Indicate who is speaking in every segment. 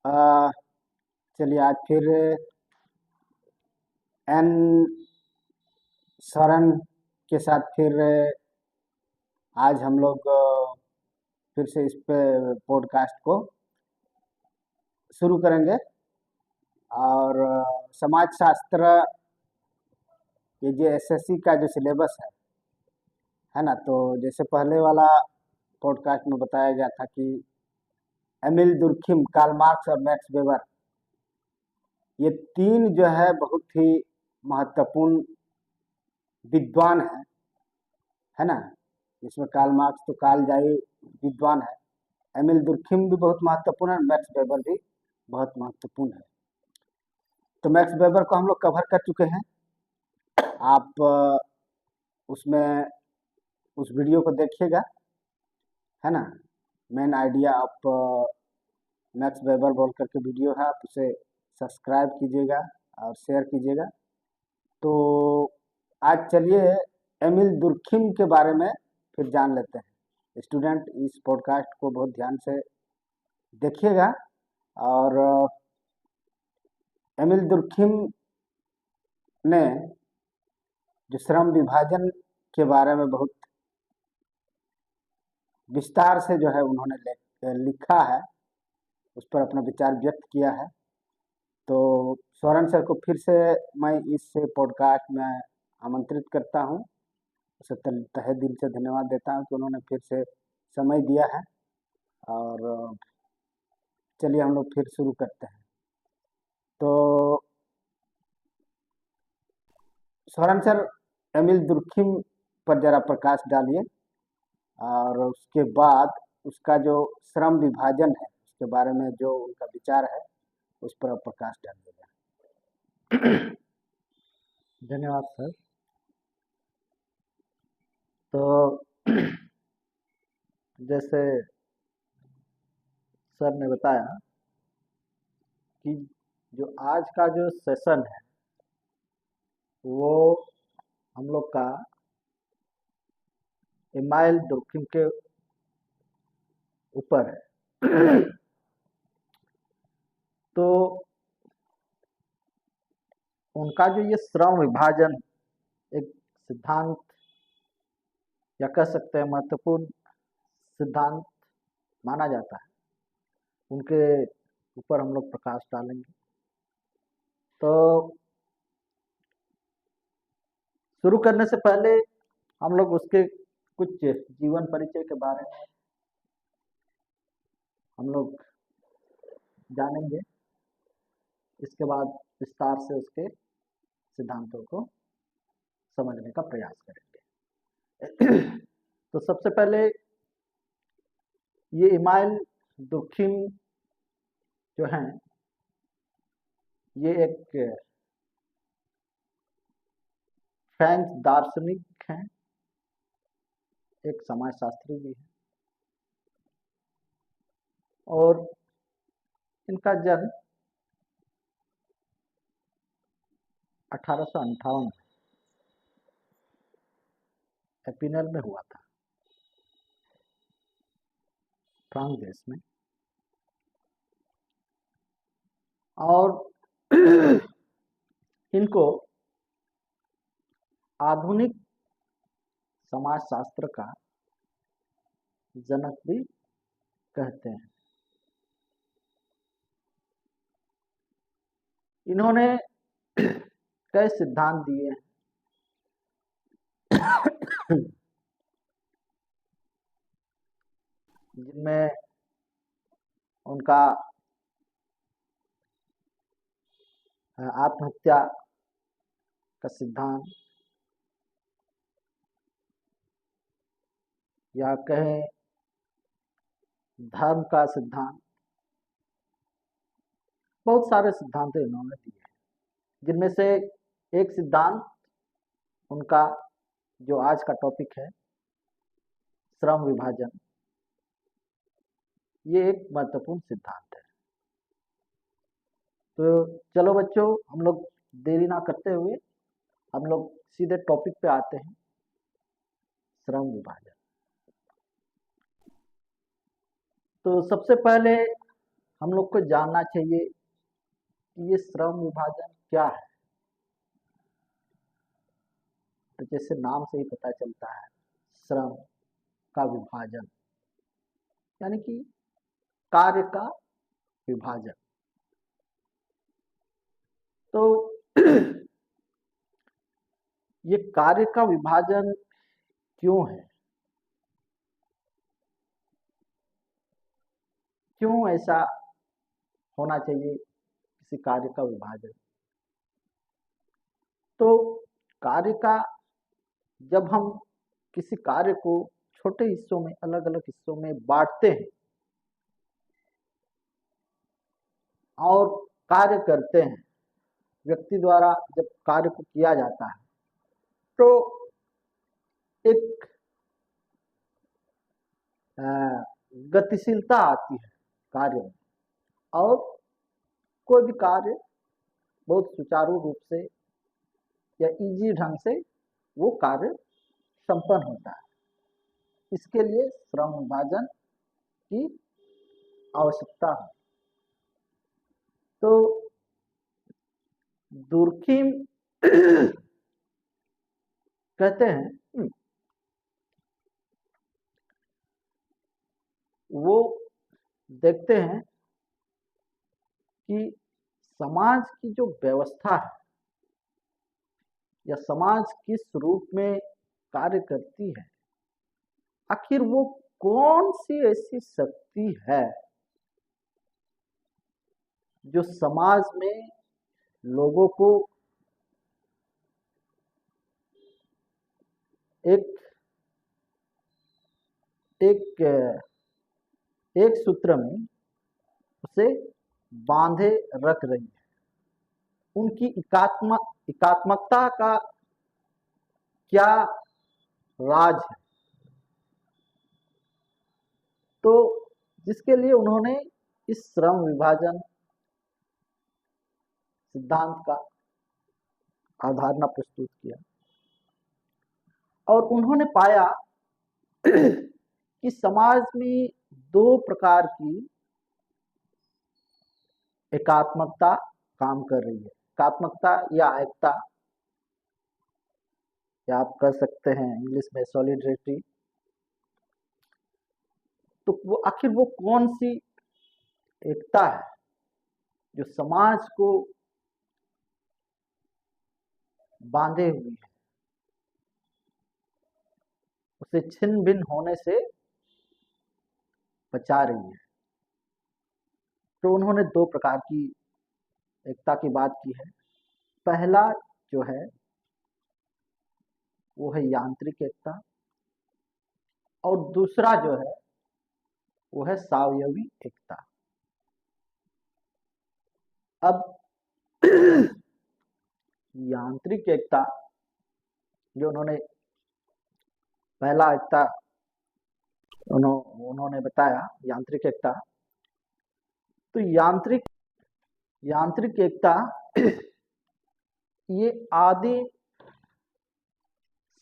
Speaker 1: आ, चलिए आज फिर एन सरन के साथ फिर आज हम लोग फिर से इस पे पॉडकास्ट को शुरू करेंगे। और समाज शास्त्र, ये जो एसएससी का जो सिलेबस है ना। तो जैसे पहले वाला पॉडकास्ट में बताया गया था कि एमिल दुर्खिम, कार्ल मार्क्स और मैक्स वेबर, ये तीन जो है बहुत ही महत्वपूर्ण विद्वान है ना। जिसमें कार्ल मार्क्स तो कालजयी विद्वान है, एमिल दुर्खिम भी बहुत महत्वपूर्ण है, मैक्स वेबर भी बहुत महत्वपूर्ण है। तो मैक्स वेबर को हम लोग कवर कर चुके हैं। आप उसमें उस वीडियो को देखिएगा, है ना। Main idea of max weber बोल करके वीडियो है, आप उसे सब्सक्राइब कीजिएगा और शेयर कीजिएगा। तो आज चलिए एमिल दुर्खिम के बारे में फिर जान लेते हैं। स्टूडेंट इस पॉडकास्ट को बहुत ध्यान से देखिएगा। और एमिल दुर्खिम ने जो श्रम विभाजन के बारे में बहुत विस्तार से जो है उन्होंने लिखा है, उस पर अपना विचार व्यक्त किया है। तो सोरेन सर को फिर से मैं इस पॉडकास्ट में आमंत्रित करता हूँ। उसे तहे दिल से धन्यवाद देता हूँ कि उन्होंने फिर से समय दिया है। और चलिए हम लोग फिर शुरू करते हैं। तो सोरेन सर, एमिल दुर्खिम पर जरा प्रकाश डालिए, और उसके बाद उसका जो श्रम विभाजन है उसके बारे में जो उनका विचार है उस पर आप प्रकाश डालिएगा।
Speaker 2: धन्यवाद सर। तो जैसे सर ने बताया कि जो आज का जो सेशन है वो हम लोग का एमाइल दुर्खिम के ऊपर है। तो उनका जो ये श्रम विभाजन एक सिद्धांत या कह सकते हैं महत्वपूर्ण सिद्धांत माना जाता है, उनके ऊपर हम लोग प्रकाश डालेंगे। तो शुरू करने से पहले हम लोग उसके कुछ जीवन परिचय के बारे में हम लोग जानेंगे। इसके बाद विस्तार से उसके सिद्धांतों को समझने का प्रयास करेंगे। तो सबसे पहले ये इमाइल दुर्खिम जो हैं, ये एक फ्रेंच दार्शनिक हैं, एक समाजशास्त्री भी है। और इनका जन्म 1858 एपिनल में हुआ था, फ्रांस देश में। और इनको आधुनिक समाजशास्त्र का जनक भी कहते हैं। इन्होंने कई सिद्धांत दिए हैं, जिनमें उनका आत्महत्या का सिद्धांत या कहें धर्म का सिद्धांत, बहुत सारे सिद्धांत इन्होंने दिए हैं। जिनमें से एक सिद्धांत उनका जो आज का टॉपिक है, श्रम विभाजन, ये एक महत्वपूर्ण सिद्धांत है। तो चलो बच्चों, हम लोग देरी ना करते हुए हम लोग सीधे टॉपिक पे आते हैं, श्रम विभाजन। तो सबसे पहले हम लोग को जानना चाहिए कि ये श्रम विभाजन क्या है। तो जैसे नाम से ही पता चलता है, श्रम का विभाजन यानी कि कार्य का विभाजन। तो ये कार्य का विभाजन क्यों है, क्यों ऐसा होना चाहिए किसी कार्य का विभाजन? तो कार्य का, जब हम किसी कार्य को छोटे हिस्सों में, अलग अलग हिस्सों में बांटते हैं और कार्य करते हैं, व्यक्ति द्वारा जब कार्य को किया जाता है तो एक गतिशीलता आती है कार्य में, और कोई भी कार्य बहुत सुचारू रूप से या इजी ढंग से वो कार्य संपन्न होता है। इसके लिए श्रम विभाजन की आवश्यकता है। तो दुर्खिम कहते हैं वो देखते हैं कि समाज की जो व्यवस्था है या समाज किस रूप में कार्य करती है, आखिर वो कौन सी ऐसी शक्ति है जो समाज में लोगों को एक एक एक सूत्र में उसे बांधे रख रही है। उनकी एकात्मकता का क्या राज है? तो जिसके लिए उन्होंने इस श्रम विभाजन सिद्धांत का अवधारणा प्रस्तुत किया, और उन्होंने पाया कि समाज में दो प्रकार की एकात्मकता काम कर रही है। एकात्मकता या एकता, या आप कह सकते हैं इंग्लिश में सॉलिडरिटी। तो वो आखिर वो कौन सी एकता है जो समाज को बांधे हुई है, उसे छिन्न भिन्न होने से बचा रही है? तो उन्होंने दो प्रकार की एकता की बात की है। पहला जो है वो है यांत्रिक एकता, और दूसरा जो है वो है सावयवी एकता। अब यांत्रिक एकता जो उन्होंने पहला एकता उन्होंने बताया, यांत्रिक एकता, तो यांत्रिक एकता ये आदि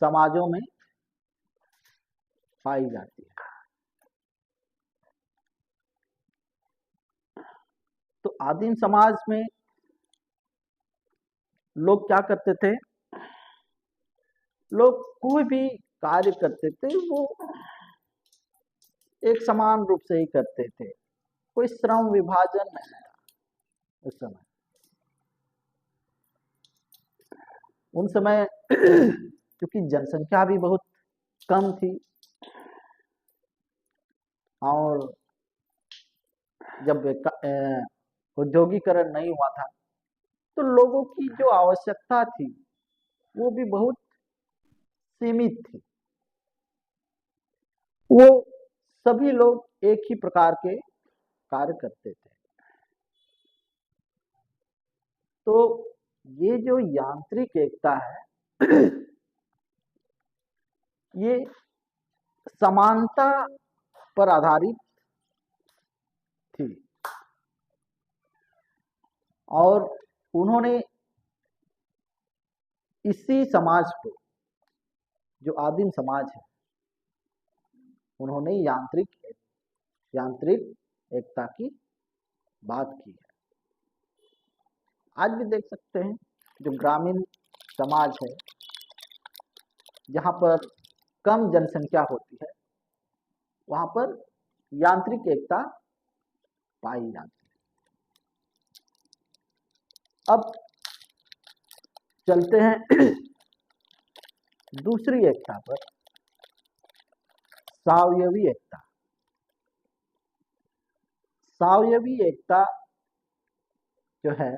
Speaker 2: समाजों में पाई जाती है। तो आदिम समाज में लोग क्या करते थे? लोग कोई भी कार्य करते थे वो एक समान रूप से ही करते थे, कोई श्रम विभाजन नहीं था उस समय। उन समय क्योंकि जनसंख्या भी बहुत कम थी, और जब औद्योगिकरण नहीं हुआ था तो लोगों की जो आवश्यकता थी वो भी बहुत सीमित थी। वो सभी लोग एक ही प्रकार के कार्य करते थे। तो ये जो यांत्रिक एकता है ये समानता पर आधारित थी, और उन्होंने इसी समाज को, जो आदिम समाज है, उन्होंने यांत्रिक एकता की बात की है। आज भी देख सकते हैं जो ग्रामीण समाज है, जहाँ पर कम जनसंख्या होती है, वहाँ पर यांत्रिक एकता पाई जाती है। अब चलते हैं दूसरी एकता पर, सावयवी एकता। सावयवी एकता जो है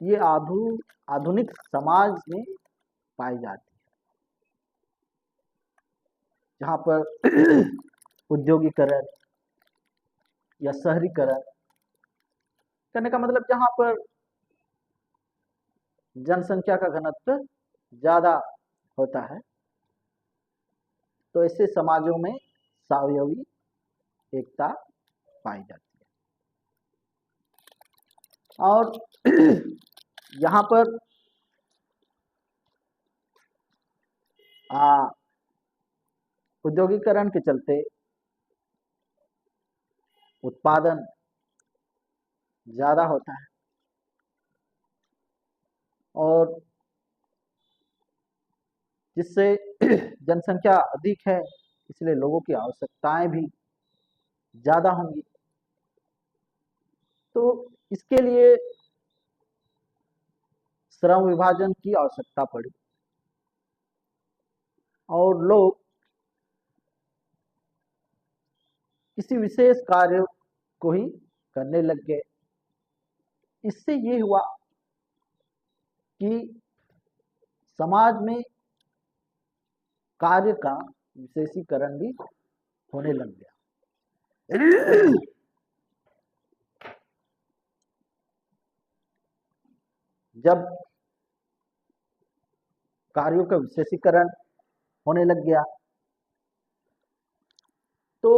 Speaker 2: ये आधुनिक समाज में पाई जाती है, जहाँ पर उद्योगीकरण या शहरीकरण करने का मतलब जहाँ पर जनसंख्या का घनत्व ज्यादा होता है, तो ऐसे समाजों में सावयवी एकता पाई जाती है। और यहाँ पर औद्योगिकरण के चलते उत्पादन ज्यादा होता है और जिससे जनसंख्या अधिक है, इसलिए लोगों की आवश्यकताएं भी ज्यादा होंगी। तो इसके लिए श्रम विभाजन की आवश्यकता पड़ी और लोग किसी विशेष कार्य को ही करने लग गए। इससे ये हुआ कि समाज में कार्य का विशेषीकरण भी होने लग गया। जब कार्यों का विशेषीकरण होने लग गया तो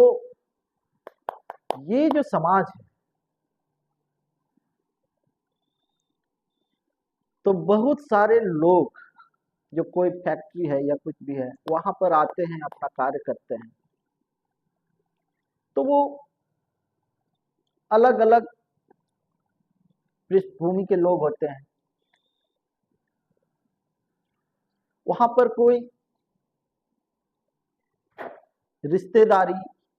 Speaker 2: ये जो समाज है, तो बहुत सारे लोग जो कोई फैक्ट्री है या कुछ भी है वहां पर आते हैं, अपना कार्य करते हैं, तो वो अलग अलग पृष्ठभूमि के लोग होते हैं। वहां पर कोई रिश्तेदारी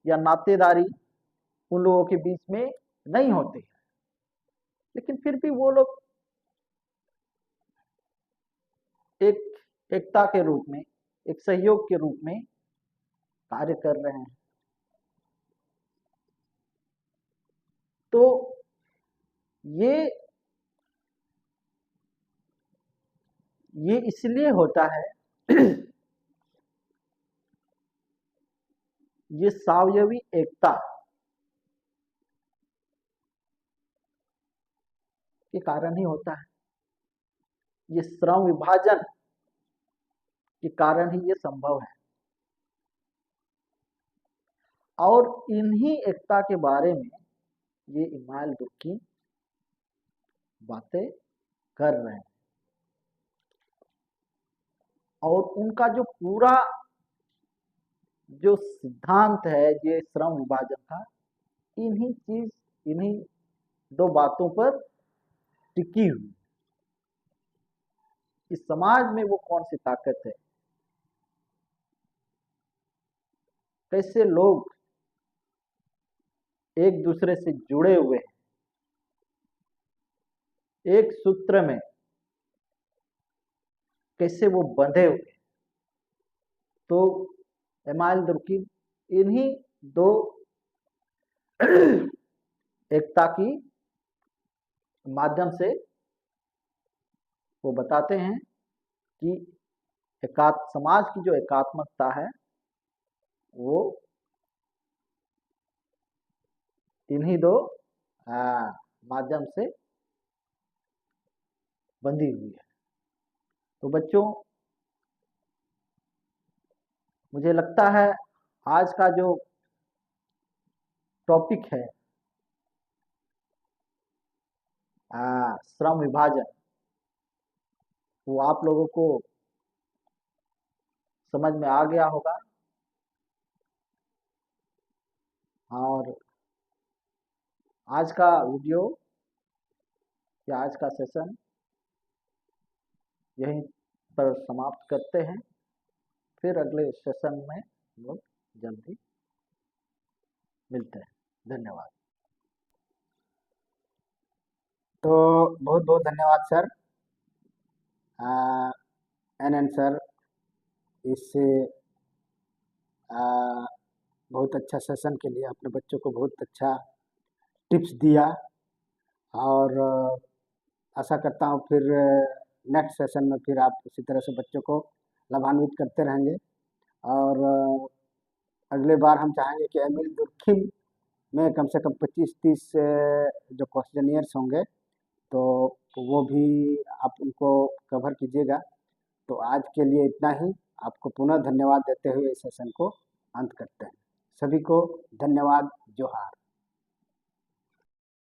Speaker 2: या नातेदारी उन लोगों के बीच में नहीं होती है, लेकिन फिर भी वो लोग एक एकता के रूप में, एक सहयोग के रूप में कार्य कर रहे हैं। तो ये इसलिए होता है ये सावयवी एकता के कारण ही होता है, ये श्रम विभाजन के कारण ही ये संभव है। और इन्हीं एकता के बारे में ये इमाइल दुर्कीम बातें कर रहे हैं और उनका जो पूरा जो सिद्धांत है ये श्रम विभाजन का, इन्हीं दो बातों पर टिकी हुई। इस समाज में वो कौन सी ताकत है, कैसे लोग एक दूसरे से जुड़े हुए हैं, एक सूत्र में कैसे वो बंधे हुए हैं। तो इमाइल दुर्कीम इन्हीं दो एकता की माध्यम से वो बताते हैं कि समाज की जो एकात्मकता है वो इन्हीं दो माध्यम से बंधी हुई है। तो बच्चों, मुझे लगता है आज का जो टॉपिक है श्रम विभाजन, वो आप लोगों को समझ में आ गया होगा और आज का वीडियो या आज का सेशन यहीं पर समाप्त करते हैं। फिर अगले सेशन में हम लोग जल्दी मिलते हैं। धन्यवाद।
Speaker 1: तो बहुत बहुत धन्यवाद सर, NN सर, इस बहुत अच्छा सेशन के लिए अपने बच्चों को बहुत अच्छा टिप्स दिया, और आशा करता हूँ फिर नेक्स्ट सेशन में फिर आप इसी तरह से बच्चों को लाभान्वित करते रहेंगे। और अगले बार हम चाहेंगे कि एमिल दुर्खिम में कम से कम 25-30 जो क्वेश्चनियर्स होंगे, तो वो भी आप उनको कवर कीजिएगा। तो आज के लिए इतना ही। आपको पुनः धन्यवाद देते हुए इस सेशन को अंत करते हैं। सभी को धन्यवाद। जोहार।